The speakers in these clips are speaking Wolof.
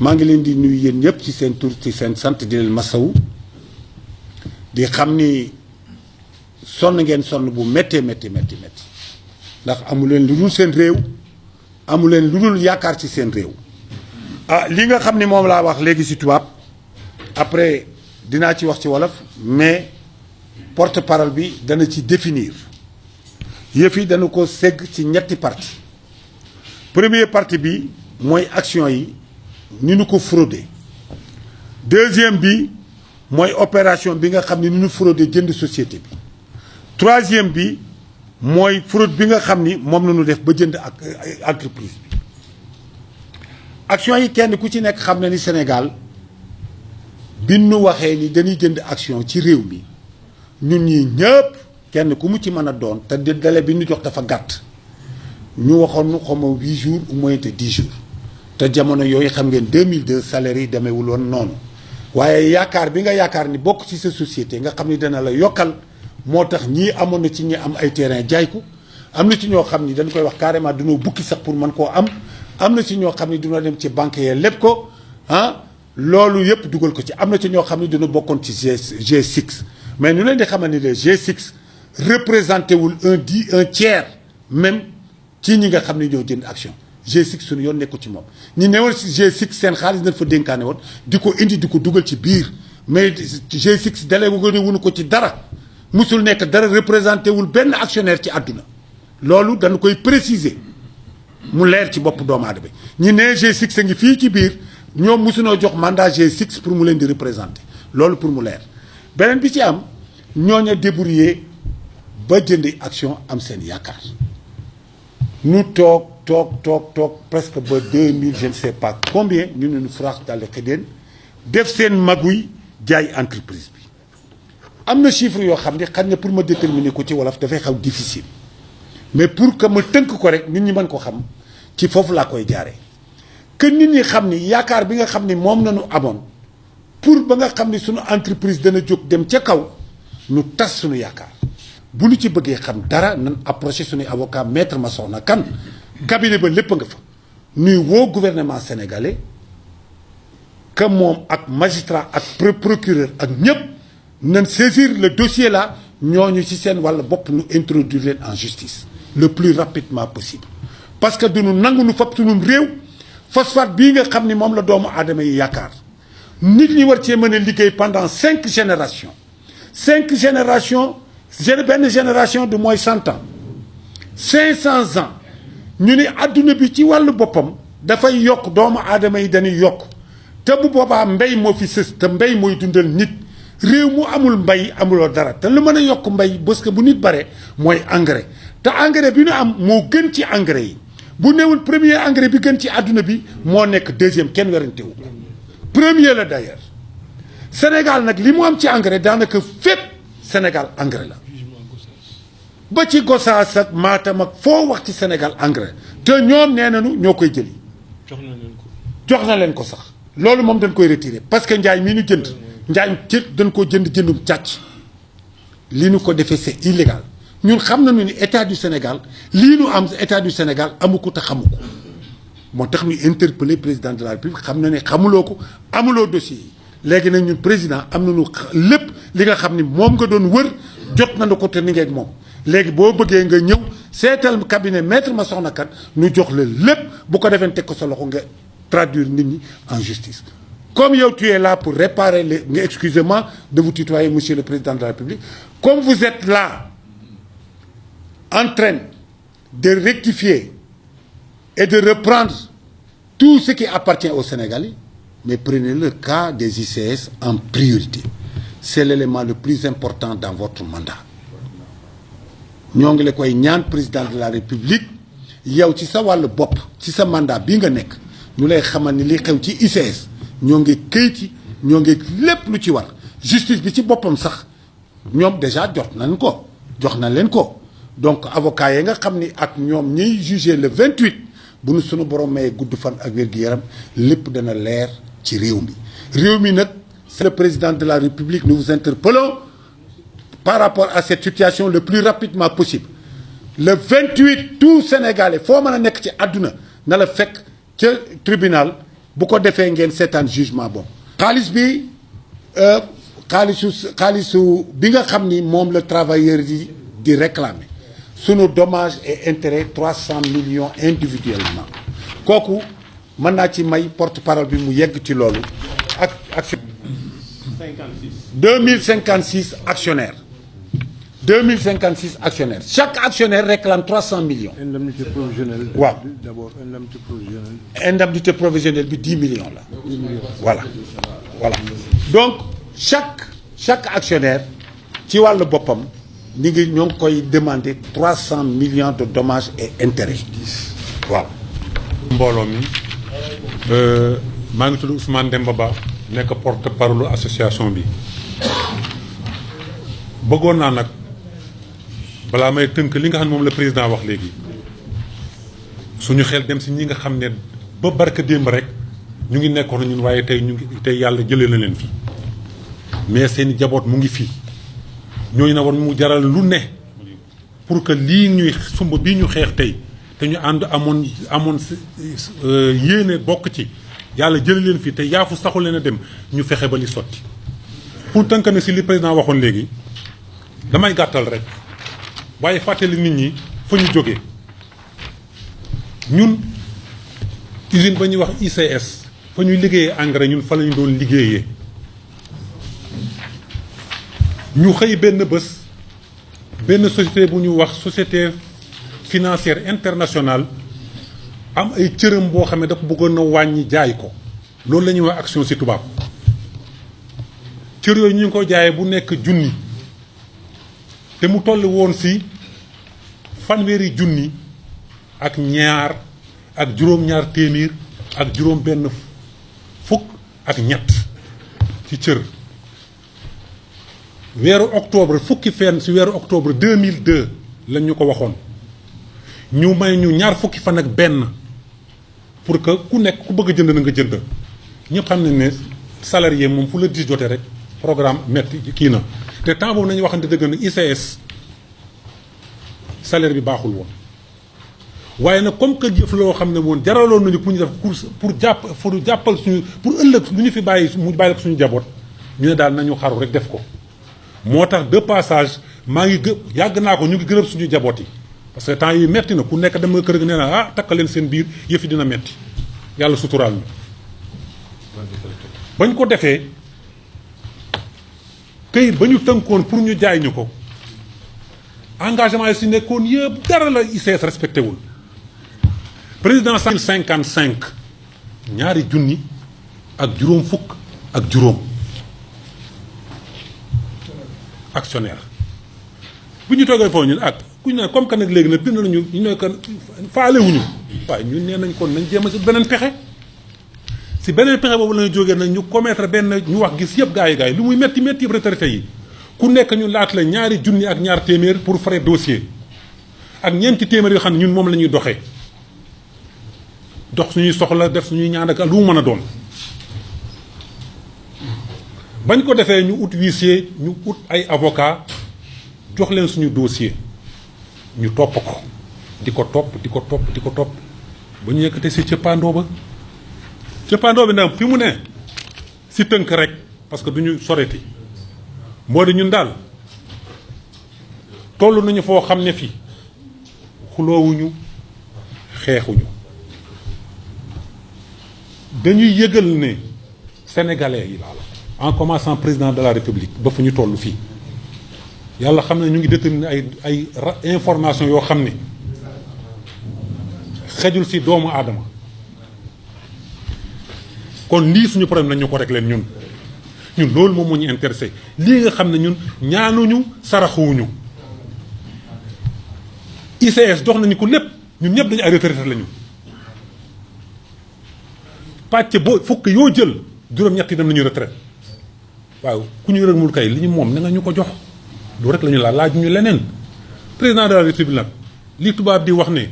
maa ngi leen di nuyu yéen ñëpp ci seen tur ci seen sant di leen masawu di xam ni sonn ngeen sonn bu méttee métti ndax amu leen lu dul seen réew amu leen lu dul yaakaar ci seen réew. li nga xam ni moom laa wax léegi ci tubaab après dinaa ci wax ci wolof mais porte-parole bi dana ci définir yëf yi dana ko segg ci ñetti parti premier parti bi mooy action yi ni ñu ko fraudé deuxième bi mooy opération bi nga xam ni ñu fraudé jënd société bi troisième bi mooy fraude bi nga xam ni moom la ñu def ba jënd ak entreprise bi action yi kenn ku ci nekk xam na ni Sénégal bi nu waxee ni dañuy jënd action ci réew mi ñun ñii ñëpp kenn ku mu ci mën a doon te délai bi ñu jox dafa gàtt ñu waxoon nu xaw ma 8 jours ou moins de 10 jours te jamono yooyu xam ngeen 2002 salaire yi demeewul woon noonu waaye yaakaar bi nga yaakaar ni bokk ci sa société nga xam ni dana la yokkal moo tax ñii amoon na ci ñi am ay terrain jaay ko am na ci ñoo xam ni dañ koy wax carrément dunoo bukki sax pour mën koo am na ci ñoo xam ni dina dem ci banque yee lépp ko loolu yëpp dugal ko ci am na ci ñoo xam ni dina bokkoon ci G6 mais ñu leen di xamal ni le G6 représenté wul un tiers même ci ñi nga xam ni ñoo jënd action G6 suñu yoon nekkul ci moom ñi newoon ci G6 seen xaalis dañ fa dénkaane woon di ko indi di ko dugal ci biir mais G6 délégué wuñu ko ci dara musul nekk dara représenté wul benn actionnaire ci àdduna loolu dañu koy préciser mu leer ci bopp doomu aadama bi ñi nee G6 a ngi fii ci biir ñoom mosunoo jox mandat G6 pour mu leen di représenter loolu pour mu leer beneen bi ci am ñooña débrouillé ba jëndi action am seen yaakaar ñu toog presque ba 2000 je ne sais pas combien ñu ne ñu France daal di xëddeen def seen maguy jaay entreprise bi am na chiffre yoo xam ne xam ne pour ma déterminer ko ci wolof dafay xaw difficile mais pour que ma tënk ko rek nit ñi mën ko xam ci foofu laa koy jaaree que nit ñi xam ni yaakaar bi nga xam ni moom nañu amoon pour ba nga xam ni suñu entreprise dana jóg dem ca kaw ñu tas suñu yaakaar bu ñu ci bëggee xam dara nan approché suñuy avocat maître Massokhna Kane cabinet ba lépp nga fa nuy woo gouvernement sénégalais que moom ak magistrat ak procureur ak ñëpp nan saisir le dossier là ñooñu ci seen wàll bopp nu introduire leen en justice le plus rapidement possible parce que duñu nangu nu fab sunum réew phosphate bii nga xam ni moom la doomu aadama yi yaakaar nit ñi war cee mën a liggéey pendant 5 générations benn génération de mooy 100 ans 500 ans ñu ni adduna bi ci wàllu boppam dafay yokk doomu aadama yi dañuy yokk te bu boobaa mbay moo fi sës te mbay mooy dundal nit réew mu amul mbay amuloo dara te lu mën a yokk mbay parce que bu nit bare mooy engrais te engrais bi ñu am moo gën ci engrais yi bu newul premier engrais bi gën ci àdduna bi moo nekk deuxième kenn werante wu ko premier la d'ailleurs Sénégal nag li mu am ci engrais daanaka fépp Sénégal engrais la ba ci Gossas ak Matam ak foo wax ci Sénégal engrais te ñoom nee nañu ñoo koy jëli jox na leen ko sax loolu moom dañ koy retirer parce que njaay mii ñu jënd njaay dañ koo jëndum càcc li ñu ko defee c'est illégal ñun xam nañu ni état du Sénégal lii ñu am état du Sénégal amu ko te xamu ko moo tax ñu interpeller président de la République xam na ne xamuloo ko amuloo dossier yi léegi nag ñun président am nañu lépp li nga xam ni moom nga doon wër jot nañu ko te ni ngeen moom léegi boo bëggee nga ñëw seetal cabinet maître Massokhna Kane ñu jox la lépp bu ko defee teg ko sa loxo nga traduire nit ñi en justice. Comme yow tu es là pour réparer les excusez-moi de vous tutoyer monsieur le président de la République comme vous êtes là en train de rectifier et de reprendre tout ce qui appartient aux Sénégalais mais prenez le cas des ICS en priorité c'est l'élément le plus important dans votre mandat ñoo ngi la koy ñaan président de la République yow ci sa wàllu bopp ci sa mandat bi nga nekk ñu lay xamal ni li xew ci ICS ñoo ngi këyit yi ñoo ngi lépp lu ci war justice bi ci boppam sax ñoom déjà jox na leen ko donc avocat yi nga xam ni ak ñoom ñiy jugé le 28 bu nu suñu borom mayee gudd fan ak wér-gu-yaram lépp dana leer ci réew mi nag c'est le président de la République nous vous interpellons par rapport à cette situation le plus rapidement possible le 28 tout Sénégalais foo mën a nekk ci àdduna na la fekk ca tribunal bu ko defee ngeen seetaan jugement bon xaalis bi xaalisu bi nga xam ni moom la travailleur yi di réclamer sunu dommage et intérêt 300 millions individuellement kooku mën naa ci may porte-parole bi mu yegg ci loolu ak 2056 actionnaires 2056 actionnaires chaque actionnaire réclame 300 millions. Indemnité provisionnelle. waaw d'abord indemnité provisionnelle. indemnité provisionnelle bi 10 millions la. 10 millions. voilà donc chaque actionnaire ci wàllu boppam ñoo ngi koy demander 300 millions de dommages et intérêts waaw. mbooloo mi maa ngi tudd Ousmane Demba Ba nekk porte-parole association bi bëggoon naa nag balaa may tënk li nga xam ne moom la président wax léegi suñu xel dem si ñi nga xam ne ba barka démb rek ñu ngi nekkoon ñun waaye tey yàlla jëlee na leen fi mais seeni jaboot mu ngi fii ñooñu na war mu jaral lu ne pour que lii ñuy sumb bii ñu xeex tey te ñu ànd amoon yéene bokk ci yàlla jëlee leen fii te yaafu saxul leen a dem ñu fexe ba li sotti pour tënk na si li président waxoon léegi damay gàttal rek waaye fàttali nit ñi fa ñu jógee ñun usine ba ñuy wax ICS fa ñuy liggéeyee engrais ñun fa la ñu doon liggéeyee ñu xëy benn bés benn société bu ñu wax société financière internationale am ay cëram boo xam ne dafa bëggoon a wàññi jaay ko loolu la ñuy wax action ci tubaab cër yooyu ñu ngi ko jaayee bu nekk junni te mu toll woon ci fanweeri junni ak ñaar ak juróom-ñaar téeméer ak juróom-benn fukk ak ñett ci cër weeru octobre fukki fenn ci weeru octobre 2002 lañ ñu ko waxoon ñu may ñu ñaar fukki fan ak benn pour que ku nekk ku bëgg a jënd na nga jënd ñëpp xam nañ ne salarié moom fu la di jotee rek programme metti kii na te temps boobu nañu waxante dëgg na ICS salaire bi baaxul woon waaye nag comme que jëf loo xam ne woon jaraloon nañu pour ñu def course pour jàppal suñu pour ëllëg lu ñu fi bàyyi mu bàyyi ko suñu jaboot ñu ne daal nañu xaru rek def ko moo tax de passage maa ngi yàgg naa ko ñu ngi gërëm suñu jaboot yi parce que temps yi metti na ku nekk dem nga kër gi nee na ah takka leen seen biir yëf yi dina metti yàlla suturaal ñu bañ ko defee këyit ba ñu tënkoon pour ñu jaay ñu ko engagement yi si nekkoon yëpp dara la ICS respecté wul président 55 ñaari junni ak juróom fukk ak juróom actionnaire bu ñu toogee foofu ñun ak ku ñu ne comme que nag léegi nag bind nañu ñu ne que faalewuñu waaye ñun nee nañ kon nañ jéem a si beneen pexe si beneen pexe boobu la ñu jógee nag ñu commettre benn ñu wax gis yëpp gars yi lu muy métti métti yëpp retraité yi ku nekk ñu laat la ñaari junni ak ñaar téeméer pour frais dossier ak ñeenti téeméer yoo xam ne ñun moom la ñuy doxee dox suñuy soxla def suñuy ñaan ak lu mu mën a doon bañ ko defee ñu ut huissier ñu ut ay avocat jox leen suñu dossier ñu topp ko di ko topp ba ñu yëkkate si cëppaandoo bi nag fi mu ne si tënk rek parce que du ñu soreti moo di ñun daal toll nañu foo xam ne fii xuloowuñu xeexuñu dañuy yëgal ne sénégalais yi laala en commençant président de la république ba fu ñu toll fii yàlla xam ne ñu ngi déterminer ay information yoo xam ne xejul ci doomu aadama kon lii suñu problème nañ ñu ko régler ñun loolu moom moo ñu intéressé lii nga xam ne ñun ñaanuñu saraxuwuñu ICS jox nañu ko lépp ñun ñëpp dañu ay retraité lañu pàcc boo fukk yoo jël juróom-ñett yi dem nañu retraite waaw ku ñu rëgmul kay li ñu moom na nga ñu ko jox lu rek la ñu laaj ñu leneen président de la république nag li tubaab di wax ne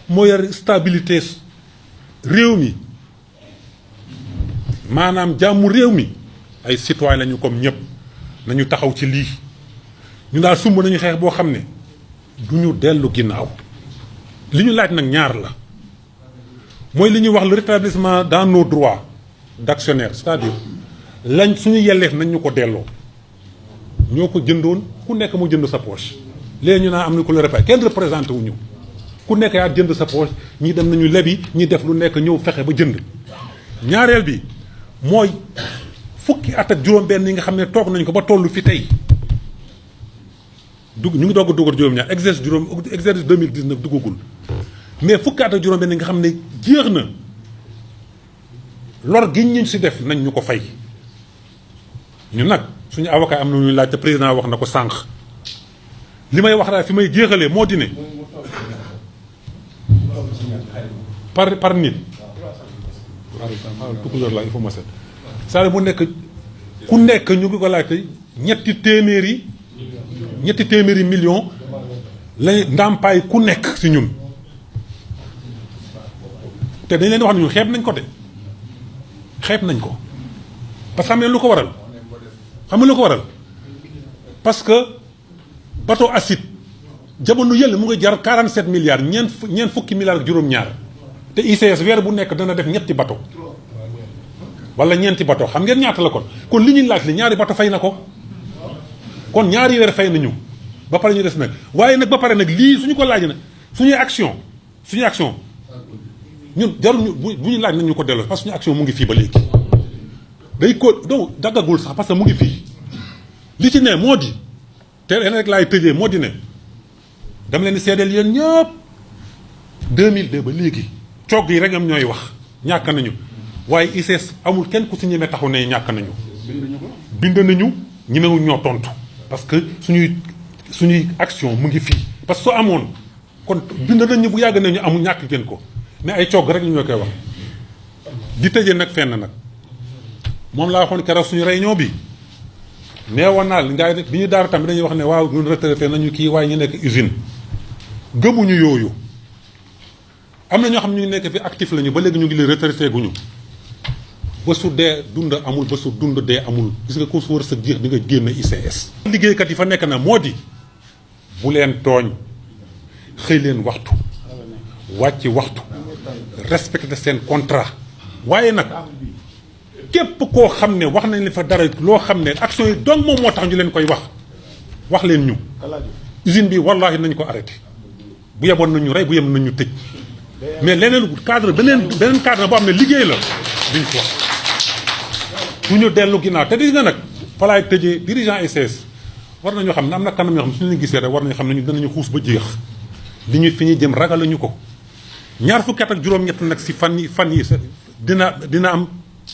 moo yor stabilité réew mi maanaam jàmmu réew mi ay citoyen lañu comme ñëpp nañu taxaw ci lii ñu daal sumb nañu xeex boo xam ne du ñu dellu ginnaaw li ñu laaj nag ñaar la mooy li ñuy wax le rétablissement dans nos droits d'actionnaires c'est-à-dire lañ suñu yelleef nañ ñu ko delloo ñoo ko jëndoon ku nekk mu jënd sa poche léegi ñu naa am na ku la représenté kenn représenté wuñu ku nekk yaa jënd sa poche ñi dem nañu lebi ñi def lu nekk ñëw fexe ba jënd ñaareel bi mooy fukki at ak juróom-benn yi nga xam ne toog nañ ko ba tollu fi tey ñu ngi doog a dugal juróom-ñaar exercice 2019 duggagul mais fukki at ak juróom-benn yi nga xam ne jeex na lor gi ñu si def nañ ñu ko fay ñun nag suñu avocat am na ñu laaj te président wax na ko sànq li may wax daal fi may jeexalee moo di ne par nit tukulóor la il faut ma set saa bu nekk ku nekk ñu ngi ko laajte ñetti téeméeri millions la ndàmpaay ku nekk si ñun te dañ leen wax ne ñun xeeb nañ ko de xeeb nañ ko parce que xam ngeen lu ko waral parce que bateau acide jamono yële mu ngi jar 47 milliards ñeent fukki milliards ak juróom-ñaar te ICS weer bu nekk dana def ñetti bateau wala ñeenti bateau xam ngeen ñaata la kon li ñuy laaj li ñaari bateau fay na ko kon ñaari weer fay nañu ba pare ñu des nag waaye nag ba pare nag lii suñu ko laaj nag suñuy action ñun jarul bu ñu laaj nañ ñu ko delloo parce que suñu action mu ngi fii ba léegi day ko donc daggagul sax parce que mu ngi fii li ci ne moo di te leen rek laay tëjee moo di ne dama leen di seedeel yéen ñëpp 2002 ba léegi cogg yi rek am ñooy wax ñàkk nañu waaye ICS amul kenn ku si ñemee taxaw ne ñàkk nañu bind nañu ñemewuñ ñoo tontu parce que suñuy action mu ngi fii parce que soo amoon kon bind nañu bu yàgg nañu amul ñàkk ngeen ko mais ay cogg rek ñu ñoo koy wax di tëjee nag fenn nag moom laa waxoon keroog suñu réunion bi neewoon naa nga bi ñu daara tamit dañuy wax ne waaw ñun retraité nañu kii waaye ñu nekk usine gëmuñu yooyu am na ñoo xam ñu ngi nekk fi actif lañu ba léegi ñu ngi leen retraité guñu ba su dee dund amul ba su dund dee amul gis nga ko su war sa jeex di nga génn ICS. liggéeykat yi fa nekk na moo di bu leen tooñ xëy leen waxtu wàcc waxtu respecté seen contrat waaye nag képp koo xam ne wax nañ la fa dara loo xam ne action yi donc moom moo tax ñu leen koy wax leen ñu usine bi wallahi nañ ko arrêté bu yeboon nañ ñu rey bu yem nañ ñu tëj mais leneen cadre beneen cadre boo xam ne liggéey la duñ ko wax du ñu dellu ginnaaw te di nga nag fa laay tëjee dirigeant ICS war nañoo xam ne am na kanam yoo xam ne suñu leen gisee rek war nañu xam ne ñu danañu xuus ba jeex li ñu fi ñuy jëm ragaluñu ko ñaar fukki at ak juróom-ñett nag si fan yi dina am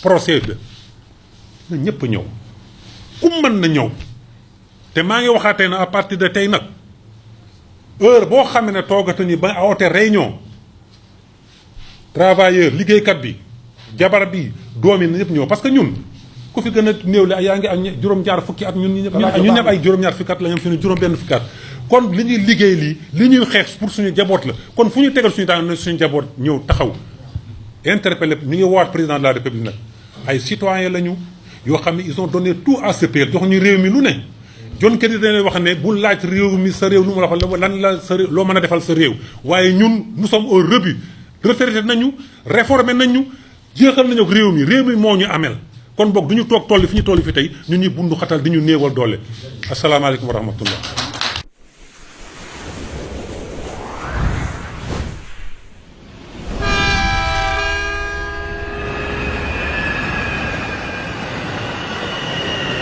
procès de na ñëpp ñëw ku mën na ñëw te maa ngi waxaatee na à partir de tey nag heure boo xam ne toogata ni ba awoote réunion travailleur liggéeykat bi jabar bi doom yi na ñëpp ñëw parce que ñun ku fi gën a néew le yaa ngi am juróom-ñaar fukki at ñun ñëpp ay juróom-ñaar fukki at la ñoom fi ne juróom-benn fukki at kon li ñuy liggéey li ñuy xeex pour suñu jaboot la kon fu ñu tegal suñu daan suñu jaboot ñëw taxaw interpellé ñu ngi woowaat président de la république nag ay citoyens lañu yoo xam ne ils ont donné tout à ce pays jox ñu réew mi lu ne jon kër yi dañuy wax ne bu laaj réew mi sa réew lu mu la wax lan la sa réew loo mën a defal sa réew waaye ñun nous sommes au rebut retraité nañu réformé nañu jeexal nañu ak réew mi moo ñu amel kon boog du ñu toog toll fi ñu toll fi tey ñun ñuy bundu xatal di ñu néewal doole asalaamaaleykum wa rahmatullah